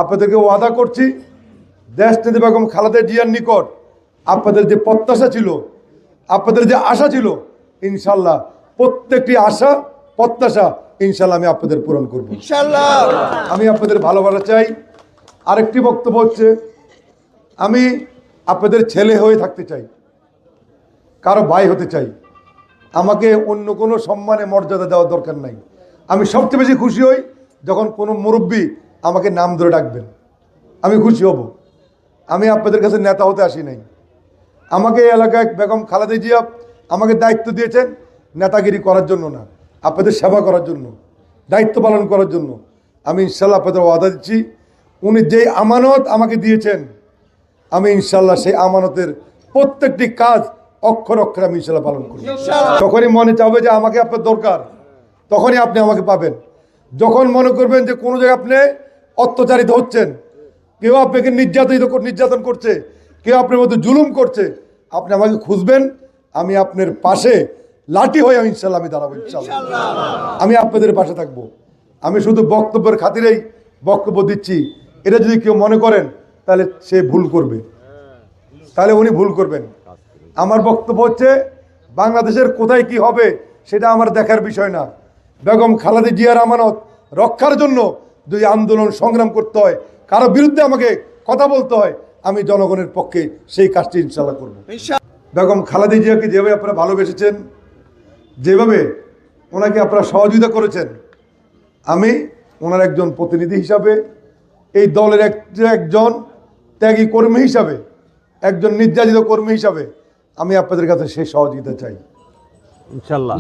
আপনাদেরকে ওয়াদা করছি, দেশনেত্রী বেগম খালেদা জিয়ার নিকট আপনাদের যে প্রত্যাশা ছিল, আপনাদের যে আশা ছিল, ইনশাল্লাহ প্রত্যেকটি আশা প্রত্যাশা ইনশাল্লাহ আমি আপনাদের পূরণ করব ইনশাল্লাহ। আমি আপনাদের ভালোবাসা চাই। আরেকটি বক্তব্য হচ্ছে, আমি আপনাদের ছেলে হয়ে থাকতে চাই, কারো ভাই হতে চাই। আমাকে অন্য কোনো সম্মানে মর্যাদা দেওয়ার দরকার নাই। আমি সবচেয়ে বেশি খুশি হই যখন কোনো মুরব্বী আমাকে নাম ধরে ডাকবেন, আমি খুশি হব। আমি আপনাদের কাছে নেতা হতে আসি নাই। আমাকে এই এলাকায় বেগম খালেদা জিয়া আমাকে দায়িত্ব দিয়েছেন নেতাগিরি করার জন্য না, আপনাদের সেবা করার জন্য, দায়িত্ব পালন করার জন্য। আমি ইনশাল্লাহ আপনাদের ওয়াদা দিচ্ছি, উনি যেই আমানত আমাকে দিয়েছেন, আমি ইনশাল্লাহ সেই আমানতের প্রত্যেকটি কাজ অক্ষর অক্ষরে আমি ইনশাল্লাহ পালন করব। যখনই মনে চাবে যে আমাকে আপনার দরকার, তখনই আপনি আমাকে পাবেন। যখন মনে করবেন যে কোনো জায়গায় আপনি অত্যাচারিত হচ্ছেন, কেউ আপনাকে নির্যাতন করছে, কেউ আপনার মধ্যে জুলুম করছে, আপনি আমাকে খুঁজবেন। আমি আপনার পাশে লাঠি হয়ে ইনশাল্লাহ আমি দাঁড়াবো ইনশাল্লাহ। আমি আপনাদের পাশে থাকবো। আমি শুধু বক্তব্যের খাতিরেই বক্তব্য দিচ্ছি, এটা যদি কেউ মনে করেন তাহলে সে ভুল করবে, তাহলে উনি ভুল করবেন। আমার বক্তব্য হচ্ছে, বাংলাদেশের কোথায় কি হবে সেটা আমার দেখার বিষয় না। বেগম খালেদা জিয়ার আমানত রক্ষার জন্য যদি আন্দোলন সংগ্রাম করতে হয়, কারো বিরুদ্ধে আমাকে কথা বলতে হয়, আমি জনগণের পক্ষে সেই কাজটি ইনশাল্লাহ করব। বেগম খালেদা জিয়াকে যেভাবে আপনারা ভালোবেসেছেন, যেভাবে ওনাকে আপনারা সহযোগিতা করেছেন, আমি ওনার একজন প্রতিনিধি হিসাবে, এই দলের একজন ত্যাগী কর্মী হিসাবে, একজন নির্যাতিত কর্মী হিসাবে আমি আপনাদের কাছে সেই সহযোগিতা চাই ইনশাল্লাহ।